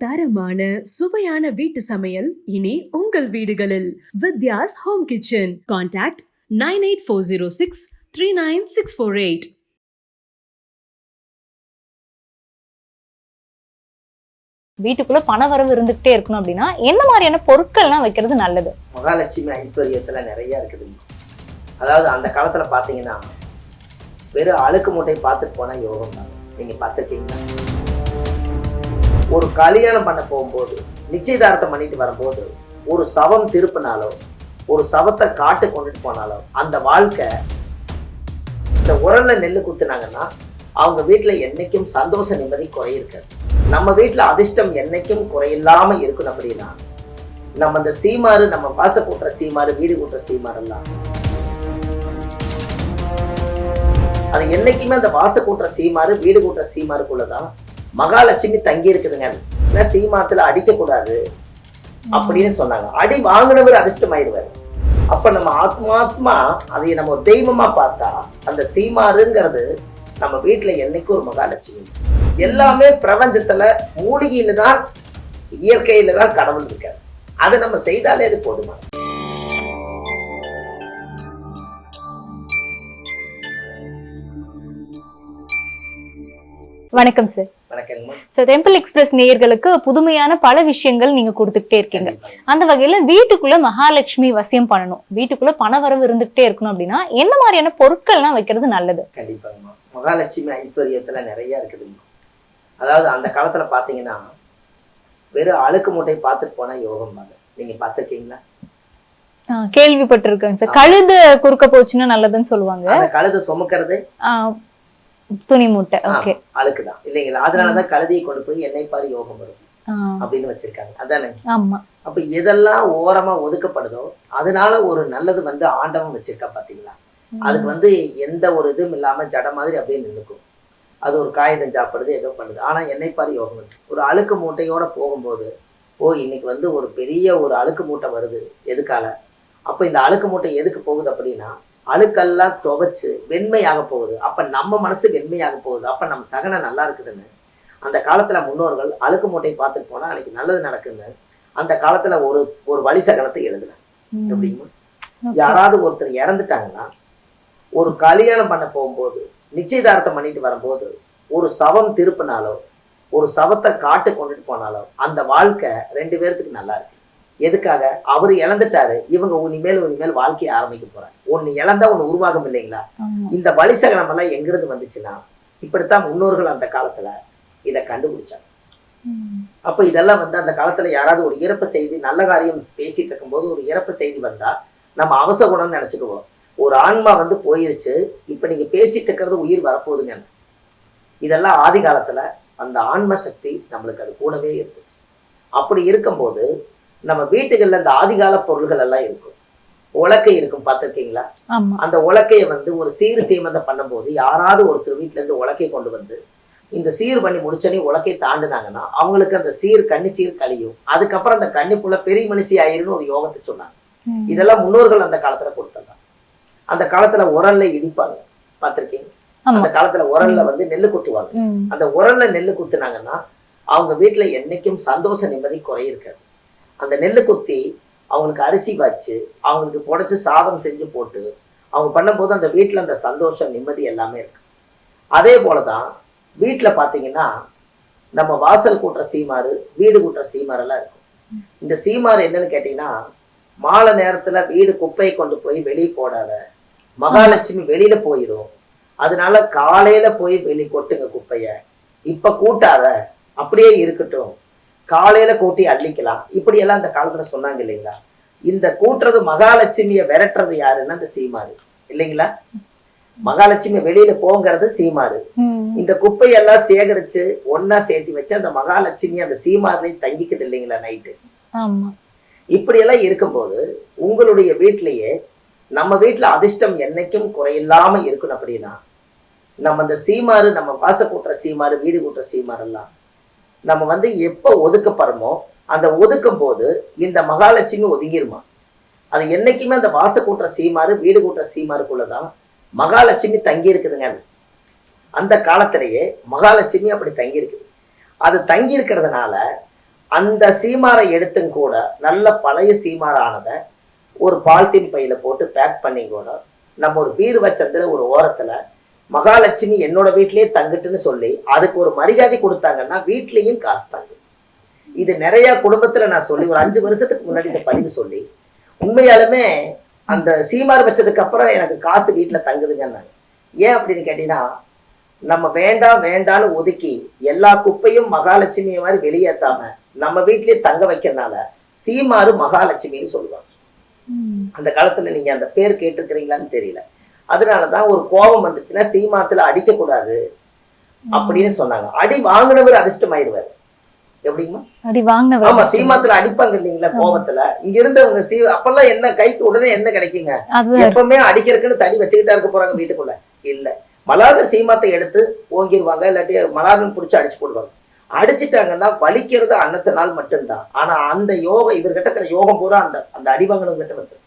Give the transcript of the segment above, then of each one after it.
தரமான சுவையான வீட்டு சமையல் இனி உங்கள் வீடுகளில். Vidya's home kitchen. கான்டாக்ட் 9840639648. வீட்டுக்குள்ள பணவரவு இருந்துகிட்டே இருக்கணும் அப்படின்னா எந்த மாதிரியான பொருட்கள்லாம் வைக்கிறது நல்லது? மகாலட்சுமி ஐஸ்வர்யத்துல நிறைய இருக்குது. அதாவது அந்த காலத்துல பாத்தீங்கன்னா வெறும் அழுக்கு மூட்டை பார்த்துட்டு போனா யோகம் தான். நீங்க பார்த்துருக்கீங்களா? ஒரு கல்யாணம் பண்ண போகும்போது, நிச்சயதார்த்தம் பண்ணிட்டு வரும்போது, ஒரு சவம் திருப்பினாலோ ஒரு சவத்தை காட்டு கொண்டுட்டு போனாலோ அந்த வாழ்க்கை இந்த உரல்ல நெல்லு குத்துனாங்கன்னா அவங்க வீட்டுல என்னைக்கும் சந்தோஷ நிம்மதி குறையிருக்காது. நம்ம வீட்டுல அதிர்ஷ்டம் என்னைக்கும் குறையில்லாம இருக்கணும் அப்படின்னா நம்ம இந்த சீமாறு, நம்ம வாச கூட்டுற சீமாறு, வீடு கூட்டுற சீமாறு எல்லாம் அது என்னைக்குமே அந்த வாச கூட்டுற சீமாறு, வீடு கூட்டுற சீமாருக்குள்ளதான் மகாலட்சுமி தங்கி இருக்குதுங்க. சீமாத்துல அடிக்க கூடாது அப்படின்னு சொன்னாங்க. அடி வாங்கினவர் அதிர்ஷ்டமாயிருவாரு. அப்ப நம்ம ஆத்மாத்மா அதை நம்ம தெய்வமா பார்த்தா அந்த சீமாறுங்கிறது நம்ம வீட்டுல என்னைக்கும் ஒரு மகாலட்சுமி. எல்லாமே பிரபஞ்சத்துல மூலிகையில தான், இயற்கையில தான் கடவுள் இருக்காரு. அதை நம்ம செய்தாலே அது போதுமா. வணக்கம் சார். சார், டெம்பிள் எக்ஸ்பிரஸ் நேயர்களுக்கு புதுமையான பல விஷயங்கள் நீங்க கொடுத்துக்கிட்டே இருக்கீங்க. அந்த வகையில வீட்டுக்குள்ள மகாலட்சுமி வசியம் பண்ணணும், வீட்டுக்குள்ள பணவரவு இருந்துகிட்டே இருக்கணும் அப்படின்னா எந்த மாதிரியான பொருட்கள்லாம் வைக்கிறது நல்லது? கண்டிப்பாங்கம்மா. மகாலட்சுமி ஐஸ்வர்யத்துல நிறைய இருக்குதுங்க. அதாவது அந்த காலத்துல பாத்தீங்கன்னா வெறும் அழுக்கு மூட்டை பார்த்துட்டு போனா யோகம் தான். நீங்க பார்த்துருக்கீங்களா? கேள்விப்பட்டிருக்கேங்க சார். கழுது குறுக்க போச்சுன்னா நல்லதுன்னு சொல்லுவாங்க. அந்த கழுது சுமக்கிறது துணி மூட்டை அழுக்குதான் இல்லைங்களா? அதனாலதான் கழுதியை கொண்டு போய் எண்ணெய் பாரு யோகம் வரும் அப்படின்னு வச்சிருக்காங்க. அதானே? அப்ப எதெல்லாம் ஓரமா ஒதுக்கப்படுதோ அதனால ஒரு நல்லது ஆண்டவன் வச்சிருக்கா பாத்தீங்களா? அதுக்கு எந்த ஒரு இதுவும் இல்லாம ஜட மாதிரி அப்படியே நின்னுக்கும். அது ஒரு காகிதம் சாப்பிடுது, ஏதோ பண்ணுது. ஆனா எண்ணெய் பாரு யோகம் இருக்கு. ஒரு அழுக்கு மூட்டையோட போகும்போது இன்னைக்கு ஒரு பெரிய ஒரு அழுக்கு மூட்டை வருது. எதுக்கால? அப்ப இந்த அழுக்கு மூட்டை எதுக்கு போகுது அப்படின்னா அழுக்கெல்லாம் துவைச்சு வெண்மையாக போகுது. அப்ப நம்ம மனசு வெண்மையாக போகுது. அப்ப நம்ம சகனை நல்லா இருக்குதுன்னு அந்த காலத்துல முன்னோர்கள் அழுக்கு மூட்டையை பார்த்துட்டு போனா அன்னைக்கு நல்லது நடக்குன்னு அந்த காலத்துல ஒரு வழி சகனத்தை எழுதுனாங்க. எப்படின்னா, யாராவது ஒருத்தர் இறந்துட்டாங்கன்னா ஒரு கல்யாணம் பண்ண போகும்போது, நிச்சயதார்த்தம் பண்ணிட்டு வரும்போது ஒரு சவம் திருப்பினாலோ ஒரு சவத்தை காட்டு கொண்டுட்டு போனாலோ அந்த வாழ்க்கை 2 பேர்த்துக்கு நல்லா இருக்கு. எதுக்காக? அவரு இழந்துட்டாரு, இவங்க உனிமேல் வாழ்க்கையை ஆரம்பிக்க போறாங்க. ஒண்ணு இழந்தா ஒண்ணு உருவாகும் இல்லைங்களா? இந்த வழிசகனம் எல்லாம் எங்கிருந்து வந்துச்சுன்னா இப்படித்தான் முன்னோர்கள் அந்த காலத்துல இதை கண்டுபிடிச்சாங்க. அப்ப இதெல்லாம் அந்த காலத்துல யாராவது ஒரு இறப்பு செய்தி, நல்ல காரியம் பேசிட்டு இருக்கும் போது ஒரு இறப்பு செய்தி வந்தா நம்ம அவசகுணம்னு நினைச்சுக்குவோம். ஒரு ஆன்மா போயிருச்சு, இப்ப நீங்க பேசிட்டு இருக்கிறது உயிர் வரப்போகுதுங்க. இதெல்லாம் ஆதி காலத்துல அந்த ஆன்ம சக்தி நம்மளுக்கு அது கூடவே இருந்துச்சு. அப்படி இருக்கும்போது நம்ம வீட்டுகள்ல இந்த ஆதிகால பொருள்கள் எல்லாம் இருக்கும். உலக்கை இருக்கும், பார்த்திருக்கீங்களா? அந்த உலக்கைய ஒரு சீர் சீமந்தம் பண்ணும் போது யாராவது ஒருத்தர் வீட்டுல இருந்து உலக்கை கொண்டு இந்த சீர் பண்ணி முடிச்சோன்னே உலக்கை தாண்டுனாங்கன்னா அவங்களுக்கு அந்த கன்னிச்சீர் கழியும். அதுக்கப்புறம் அந்த கன்னிப்புள்ள பெரிய மனுஷி ஆயிருன்னு ஒரு யோகத்தை சொன்னாங்க. இதெல்லாம் முன்னோர்கள் அந்த காலத்துல கொடுத்தாங்க. அந்த காலத்துல உரல்ல இடிப்பாங்க, பார்த்திருக்கீங்க? அந்த காலத்துல உரல்ல நெல்லு குத்துவாங்க. அந்த உரல்ல நெல்லு குத்துனாங்கன்னா அவங்க வீட்டுல என்னைக்கும் சந்தோஷ நிம்மதி குறையிருக்காது. அந்த நெல்லு குத்தி அவங்களுக்கு அரிசி வச்சு அவங்களுக்கு புடைச்சு சாதம் செஞ்சு போட்டு அவங்க பண்ணும்போது அந்த வீட்டுல அந்த சந்தோஷம் நிம்மதி எல்லாமே இருக்கு. அதே போலதான் வீட்டுல பாத்தீங்கன்னா நம்ம வாசல் கூட்டுற சீமாறு, வீடு கூட்டுற சீமாறு எல்லாம் இருக்கும். இந்த சீமாறு என்னன்னு கேட்டீங்கன்னா, மாலை நேரத்துல வீடு குப்பையை கொண்டு போய் வெளியே போடாத, மகாலட்சுமி வெளியில போயிடும், அதனால காலையில போய் வெளியே கொட்டுங்க குப்பைய, இப்ப கூட்டாத, அப்படியே இருக்கட்டும், காலையில கூட்டி அள்ளிக்கலாம், இப்படி எல்லாம் இந்த காலத்துல சொன்னாங்க இல்லைங்களா? இந்த கூட்டுறது மகாலட்சுமிய விரட்டுறது யாருன்னா இந்த சீமாறு இல்லைங்களா? மகாலட்சுமி வெளியில போங்கிறது சீமாறு. இந்த குப்பையெல்லாம் சேகரிச்சு ஒன்னா சேர்த்தி வச்சு அந்த மகாலட்சுமி அந்த சீமாறுலயும் தங்கிக்குது இல்லைங்களா நைட்டு? இப்படி எல்லாம் இருக்கும்போது உங்களுடைய வீட்லயே, நம்ம வீட்டுல அதிர்ஷ்டம் என்னைக்கும் குறையில்லாம இருக்கணும் அப்படின்னா நம்ம இந்த சீமாறு, நம்ம வாச கூட்டுற சீமாறு, வீடு கூட்டுற சீமாறு எல்லாம் நம்ம எப்ப ஒதுக்கப்படுறோமோ அந்த ஒதுக்கும் போது இந்த மகாலட்சுமி ஒதுங்கிருமா. அது என்னைக்குமே அந்த வாச கூட்டுற சீமாறு, வீடு கூட்டுற சீமாருக்குள்ளதான் மகாலட்சுமி தங்கி இருக்குதுங்க. அந்த காலத்திலேயே மகாலட்சுமி அப்படி தங்கி இருக்குது. அது தங்கி இருக்கிறதுனால அந்த சீமாரை எடுத்தும் கூட நல்ல பழைய சீமாரானதை ஒரு பால்தீன் பையில போட்டு பேக் பண்ணி கூட நம்ம ஒரு பீர்வ சந்திர ஒரு ஓரத்துல மகாலட்சுமி என்னோட வீட்லயே தங்கிட்டுன்னு சொல்லி அதுக்கு ஒரு மரியாதை கொடுத்தாங்கன்னா வீட்லயும் காசு தங்கு. இது நிறைய குடும்பத்துல நான் சொல்லி ஒரு 5 வருஷத்துக்கு முன்னாடி இந்த பதிவு சொல்லி உண்மையாலுமே அந்த சீமார் வச்சதுக்கு அப்புறம் எனக்கு காசு வீட்டுல தங்குதுங்க. ஏன் அப்படின்னு கேட்டீங்கன்னா நம்ம வேண்டாம் வேண்டான்னு ஒதுக்கி எல்லா குப்பையும் மகாலட்சுமியை மாதிரி வெளியேற்றாம நம்ம வீட்லயே தங்க வைக்கிறதுனால சீமாறு மகாலட்சுமின்னு சொல்லுவாங்க. அந்த காலத்துல நீங்க அந்த பேர் கேட்டிருக்கிறீங்களான்னு தெரியல. அதனாலதான் ஒரு கோபம் வந்துச்சுன்னா சீமாத்துல அடிக்க கூடாது அப்படின்னு சொன்னாங்க. அடி வாங்கினவர் அதிர்ஷ்டமாயிருவாரு. எப்படிமா அடி வாங்கினவர்? ஆமா, சீமாத்துல அடிப்பாங்க இல்லைங்களா கோபத்துல. இங்க இருந்தவங்க அப்பெல்லாம் என்ன கைக்கு உடனே என்ன கிடைக்குங்க? எப்பவுமே அடிக்கிறதுக்குன்னு தடி வச்சுக்கிட்டா இருக்க போறாங்க வீட்டுக்குள்ள? இல்ல, மலார்னு சீமாத்தை எடுத்து ஓங்கிடுவாங்க, இல்லாட்டி மலார்னு பிடிச்சி அடிச்சு போடுவாங்க. அடிச்சுட்டாங்கன்னா வலிக்கிறது அன்னத்த நாள் மட்டும்தான். ஆனா அந்த யோகம் இவர்கிட்ட இருக்கிற யோகம் பூரா அந்த அடிவாங்கணும் கிட்ட வந்து.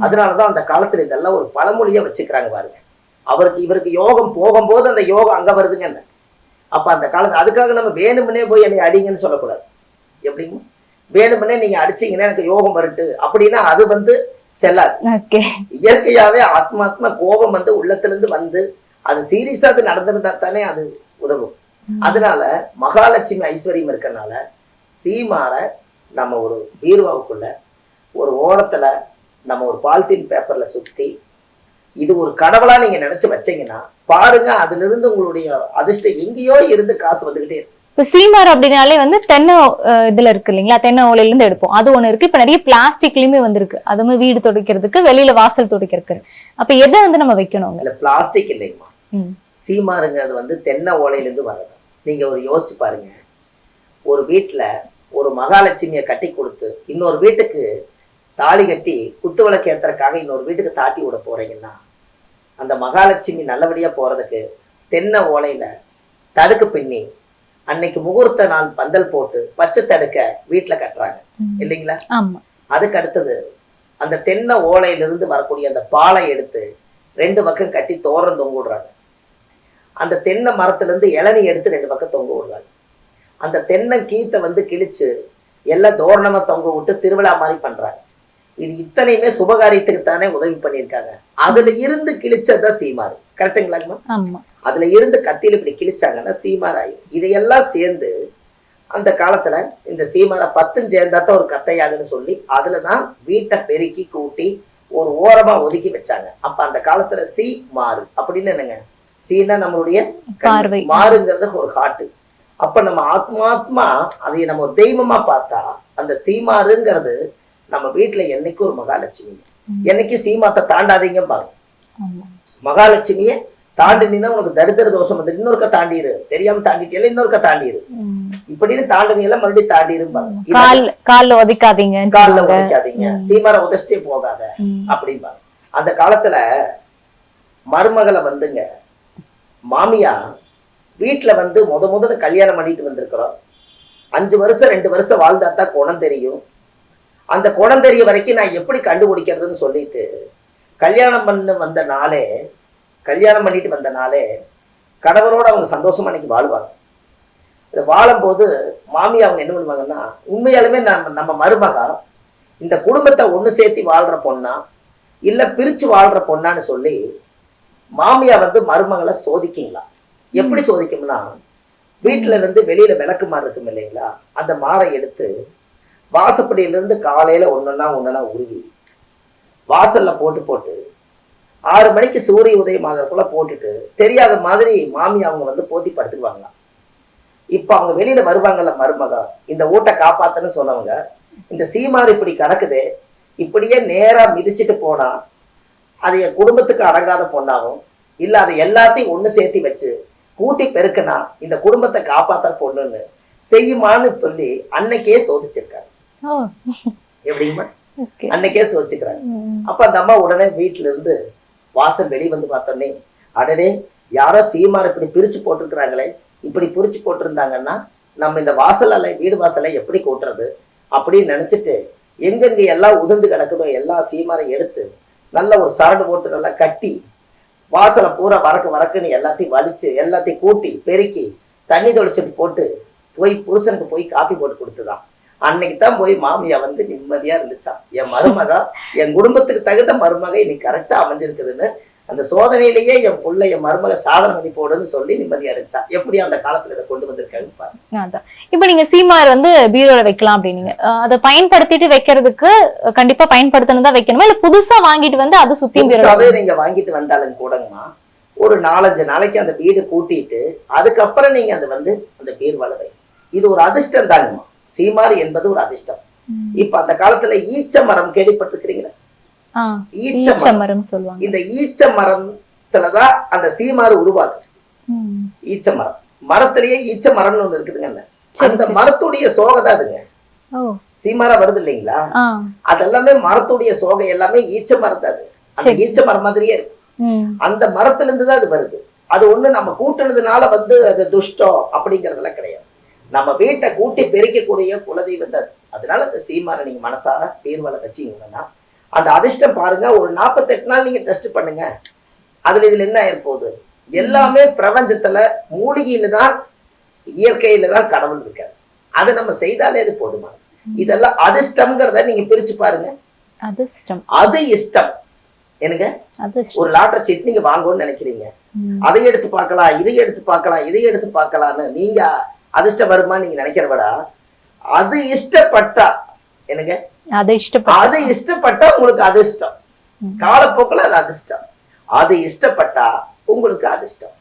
அதனாலதான் அந்த காலத்துல இதெல்லாம் ஒரு பழமொழியா வச்சுக்கிறாங்க பாருங்க. இவருக்கு யோகம் போகும்போது அந்த யோகம் அங்க வருதுங்க. அப்ப அந்த காலத்துல அதுக்காக நம்ம வேணுமுன்னே போய் என்னை அடிங்கன்னு சொல்லக்கூடாது. எப்படிங்க? வேணுமுன்னே நீங்க அடிச்சீங்கன்னா எனக்கு யோகம் வரட்டு அப்படின்னா அது வந்து செல்லாது. இயற்கையாவே ஆத்மாத்மா கோபம் வந்து உள்ளத்துல இருந்து வந்து அது சீரியஸா அது நடந்திருந்தா தானே அது உதவும். அதனால மகாலட்சுமி ஐஸ்வர்யம் இருக்கறனால சீமார நம்ம ஒரு பீர்வாவுக்குள்ள ஒரு ஓரத்துல நம்ம ஒரு பாலித்தீன் பேப்பர்ல சுத்தி இது ஒரு கடவுளா நீங்க நினைச்சு வச்சீங்கன்னா பாருங்க, அதுல இருந்து உங்களுடைய அதிர்ஷ்டம் எங்கேயோ இருந்து காசு வந்துகிட்டே இருக்கு. இப்ப சீமார் அப்படின்னாலே வந்து தென்னை இதுல இருக்கு இல்லைங்களா, தென்னை ஓலையில இருந்து எடுப்போம். அது ஒண்ணு இருக்கு. இப்ப நிறைய பிளாஸ்டிக்லயுமே வந்திருக்கு. அதுவுமே வீடு துடைக்கிறதுக்கு, வெளியில வாசல் துடைக்கிறதுக்கு. அப்ப எதை வந்து நம்ம வைக்கணும்? இல்ல பிளாஸ்டிக் இல்லைங்கம்மா, சீமாருங்கிறது வந்து தென்னை ஓலையில இருந்து வர்றது. நீங்க ஒரு யோசிச்சு பாருங்க, ஒரு வீட்டுல ஒரு மகாலட்சுமியை கட்டி கொடுத்து இன்னொரு வீட்டுக்கு தாலி கட்டி குத்து விளக்கு ஏத்துறதுக்காக இன்னொரு வீட்டுக்கு தாட்டி விட போறீங்கன்னா அந்த மகாலட்சுமி நல்லபடியா போறதுக்கு தென்னை ஓலையில தடுக்கு பின்னி அன்னைக்கு முகூர்த்த நாள் பந்தல் போட்டு பச்சை தடுக்க வீட்டுல கட்டுறாங்க இல்லைங்களா? அதுக்கு அடுத்தது அந்த தென்னை ஓலையிலிருந்து வரக்கூடிய அந்த பாலை எடுத்து 2 பக்கம் கட்டி தோரணம் தொங்க விடுறாங்க. அந்த தென்னை மரத்துல இருந்து இளநீ எடுத்து 2 பக்கம் தொங்க விடுறாங்க. அந்த தென்னை கீத்தை வந்து கிழிச்சு எல்லாம் தோரணமா தொங்க விட்டு திருவிழா மாதிரி பண்றாங்க. இது இத்தனையுமே சுபகாரியத்துக்கு தானே உதவி பண்ணியிருக்காங்க. அதுல இருந்து கிழிச்சதான் சீமாறு. கரெக்டுங்களாங்கம்மா? அதுல இருந்து கத்தியில இப்படி கிழிச்சாங்கன்னா சீமார் ஆயிடும். இதையெல்லாம் சேர்ந்து அந்த காலத்துல இந்த சீமாரை 10 சேர்ந்தாத்தான் ஒரு கத்தையாகுன்னு சொல்லி அதுலதான் வீட்டை பெருக்கி கூட்டி ஒரு ஓரமா ஒதுக்கி வச்சாங்க. அப்ப அந்த காலத்துல சீ மாறு அப்படின்னு என்னங்க? சீனா நம்மளுடைய மாறுங்கிறது ஒரு காட்டு. அப்ப நம்ம ஆத்மாத்மா அதை நம்ம தெய்வமா பார்த்தா அந்த சீமாறுங்கிறது நம்ம வீட்டுல என்னைக்கு ஒரு மகாலட்சுமி. என்னைக்கு சீமாத்தை தாண்டாதீங்க பாருங்க. மகாலட்சுமிய தாண்டினா உனக்கு தரித்திர தோஷம் வந்து இன்னொருக்க தாண்டிரு, தெரியாம தாண்டிட்டியல இன்னொருக்க தாண்டிரு, இப்படின்னு தாண்டினா மறுபடியும் தாண்டிருப்பாங்க. கால்ல உதைக்காதீங்க, சீமார உதச்சிட்டே போகாத அப்படிம்பாங்க. அந்த காலத்துல மருமகளை வந்துங்க மாமியா வீட்டுல வந்து முதல்ல கல்யாணம் பண்ணிட்டு வந்திருக்கிறோம். 5 வருஷம் 2 வருஷம் வாழ்ந்தாத்தான் குணம் தெரியும். அந்த குணம் தெரிய வரைக்கும் நான் எப்படி கண்டுபிடிக்கிறதுன்னு சொல்லிட்டு கல்யாணம் பண்ணிட்டு வந்த நாளே கணவரோட அவங்க சந்தோஷமா அன்னைக்கு வாழ்வாங்க. இதை வாழும்போது மாமி அவங்க என்ன பண்ணுவாங்கன்னா, உண்மையாலுமே நம்ம மருமகா இந்த குடும்பத்தை ஒண்ணு சேர்த்து வாழ்ற பொண்ணா இல்ல பிரிச்சு வாழ்ற பொண்ணான்னு சொல்லி மாமியா வந்து மருமகளை சோதிக்குங்களா. எப்படி சோதிக்கும்னா, வீட்டுல இருந்து வெளியில விளக்கு மாறு இருக்கும் இல்லைங்களா, அந்த மாறை எடுத்து வாசப்படியில இருந்து காலையில ஒண்ணுன்னா உருவி வாசல்ல போட்டு 6 மணிக்கு சூரிய உதயம் ஆகிறதுக்குள்ள போட்டுட்டு தெரியாத மாதிரி மாமி அவங்க வந்து போத்தி படுத்துக்குவாங்களாம். இப்ப அவங்க வெளியில வருவாங்கல்ல மருமகா, இந்த ஊட்டை காப்பாத்துன்னு சொன்னவங்க, இந்த சீமாறு இப்படி கிடக்குது, இப்படியே நேரா மிதிச்சுட்டு போனா அது என் குடும்பத்துக்கு அடங்காத பொண்ணாகும், இல்ல அதை எல்லாத்தையும் ஒண்ணு சேர்த்தி வச்சு கூட்டி பெருக்குனா இந்த குடும்பத்தை காப்பாத்த பொண்ணுன்னு செய்யுமான்னு சொல்லி அன்னைக்கே சோதிச்சிருக்காங்க. எப்படிமா? அன்னைக்கே சோதிச்சுக்கிறாங்க. அப்ப அந்த அம்மா உடனே வீட்டுல இருந்து வாசல் வெளி வந்து பார்த்தோன்னே, அடனே யாரோ சீமார் இப்படி பிரிச்சு போட்டிருக்கிறாங்களே, இப்படி பிரிச்சு போட்டிருந்தாங்கன்னா நம்ம இந்த வீடு வாசலை எப்படி கூட்டுறது அப்படின்னு நினைச்சிட்டு எங்கெங்க எல்லாம் உதிர்ந்து கிடக்குதோ எல்லா சீமாரையும் எடுத்து நல்ல ஒரு சரடு போட்டு நல்லா கட்டி வாசலை பூரா வரக்குன்னு எல்லாத்தையும் வலிச்சு எல்லாத்தையும் கூட்டி பெருக்கி தண்ணி தொளிச்சுட்டு போட்டு போய் புருஷனுக்கு போய் காப்பி போட்டு கொடுத்துதான். அன்னைக்கு தான் போய் மாமியா வந்து நிம்மதியா இருந்துச்சான். என் மருமகா என் குடும்பத்துக்கு தகுந்த மருமக இன்னைக்கு கரெக்டா அமைஞ்சிருக்குதுன்னு அந்த சோதனையிலேயே என் புள்ள என் மருமக சாதனை பண்ணி போடுன்னு சொல்லி நிம்மதியா இருந்துச்சா. எப்படி அந்த காலத்துல இதை கொண்டு வந்திருக்காங்க பாருங்க. இப்ப நீங்க சீமார் வந்து பீரோல வைக்கலாம் அப்படின்னீங்க. அதை பயன்படுத்திட்டு வைக்கிறதுக்கு கண்டிப்பா பயன்படுத்தணும் வைக்கணுமா, இல்ல புதுசா வாங்கிட்டு வந்து அதை சுத்தி புதுசாவே நீங்க வாங்கிட்டு வந்தாலும் கூடங்கம்மா ஒரு 4-5 நாளைக்கு அந்த வீடு கூட்டிட்டு அதுக்கப்புறம் நீங்க அது வந்து அந்த பீர்வால வை. இது ஒரு அதிர்ஷ்டம் தாங்கம்மா. சீமாறு என்பது ஒரு அதிர்ஷ்டம். இப்ப அந்த காலத்துல ஈச்ச மரம் கேள்விப்பட்டிருக்கிறீங்களா? ஈச்ச மரம் சொல்லுவாங்க. இந்த ஈச்ச மரத்துலதான் அந்த சீமாறு உருவாகுது. ஈச்ச மரம் மரத்திலேயே ஈச்ச மரம்னு ஒண்ணு இருக்குதுங்க. அந்த மரத்துடைய சோகை அதுங்க சீமாரா வருது இல்லைங்களா? அதெல்லாமே மரத்துடைய சோகை எல்லாமே ஈச்ச மரம் தான். அந்த ஈச்ச மரம் மாதிரியே இருக்கு. அந்த மரத்துல இருந்துதான் அது வருது. அது ஒண்ணு நம்ம கூட்டுனதுனால வந்து அது துஷ்டம் அப்படிங்கறதெல்லாம் கிடையாது. நம்ம வீட்டை கூட்டி பெருக்கக்கூடிய குலதெய்வம் தான். அதனால அந்த சீமாரை நீங்க மனசார பீர்வால வச்சீங்கன்னா அந்த அதிர்ஷ்டம் பாருங்க. ஒரு 48 நாள் நீங்க டெஸ்ட் பண்ணுங்க. இதுல என்ன ஆயிருப்போகுது? எல்லாமே பிரபஞ்சத்துல மூலிகையில தான் இயற்கையில தான் கடவுள் இருக்காரு. அதை நம்ம செய்தாலே அது போதுமான. இதெல்லாம் அதிர்ஷ்டம்ங்கிறத நீங்க பிரிச்சு பாருங்க. அது இஷ்டம் எனக்கு ஒரு லாட்டரி சீட் நீங்க வாங்கணும்னு நினைக்கிறீங்க. அதை எடுத்து பார்க்கலாம், இதை எடுத்து பார்க்கலாம், இதை எடுத்து பார்க்கலான்னு நீங்க அதிர்ஷ்டம் வருமா நீங்க நினைக்கிற விட அது இஷ்டப்பட்டா எனக்கு அது இஷ்டப்பட்டா உங்களுக்கு அதிர்ஷ்டம். காலப்போக்கில் அது அதிர்ஷ்டம். அது இஷ்டப்பட்டா உங்களுக்கு அதிர்ஷ்டம்.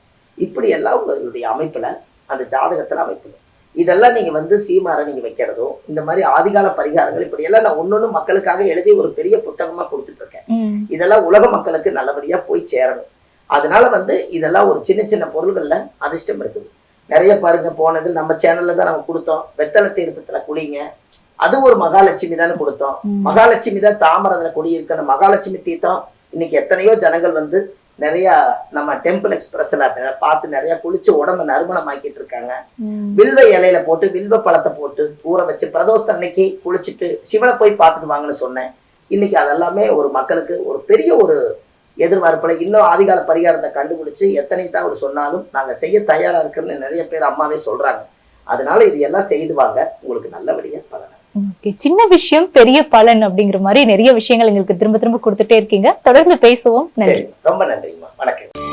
இப்படி எல்லாம் உங்களுடைய அமைப்புல அந்த ஜாதகத்துல அமைப்புல இதெல்லாம் நீங்க வந்து சீமாரை நீங்க வைக்கிறதோ இந்த மாதிரி ஆதிகால பரிகாரங்கள் இப்படி எல்லாம் நான் ஒன்னொன்னு மக்களுக்காக எழுதி ஒரு பெரிய புத்தகமா கொடுத்துட்டு இருக்கேன். இதெல்லாம் உலக மக்களுக்கு நல்லபடியா போய் சேரணும். அதனால வந்து இதெல்லாம் ஒரு சின்ன சின்ன பொருள்கள்ல அதிர்ஷ்டம் இருக்குது. நிறைய பாருங்க, போனது நம்ம சேனல்ல தான் நம்ம கொடுத்தோம். வெத்தலை தீர்த்தத்துல குளிங்க, அது ஒரு மகாலட்சுமி தானே கொடுத்தோம். மகாலட்சுமி தான் தாமரத்துல குடியிருக்க மகாலட்சுமி தீர்த்தம். இன்னைக்கு எத்தனையோ ஜனங்கள் வந்து நிறைய நம்ம டெம்பிள் எக்ஸ்பிரஸ்ல பார்த்து நிறைய குளிச்சு உடம்பு நறுமணம் ஆக்கிட்டு இருக்காங்க. வில்வ இலையில போட்டு வில்வ பழத்தை போட்டு ஊற வச்சு பிரதோஷ அன்னைக்கு குளிச்சுட்டு சிவனை போய் பார்த்துட்டு வாங்கன்னு சொன்னேன். இன்னைக்கு அதெல்லாமே ஒரு மக்களுக்கு ஒரு பெரிய ஒரு எதிர்பார்ப்புல இன்னும் ஆதிகால பரிகாரத்தை கண்டுபிடிச்சு எத்தனை தான் அவர் சொன்னாலும் நாங்க செய்ய தயாரா இருக்குன்னு நிறைய பேர் அம்மாவே சொல்றாங்க. அதனால இது எல்லாம் செய்துவாங்க, உங்களுக்கு நல்லபடியா பலன். சின்ன விஷயம் பெரிய பலன் அப்படிங்கிற மாதிரி நிறைய விஷயங்கள் எங்களுக்கு திரும்ப திரும்ப கொடுத்துட்டே இருக்கீங்க. தொடர்ந்து பேசுவோம். நன்றி. ரொம்ப நன்றிங்கம்மா. வணக்கம்.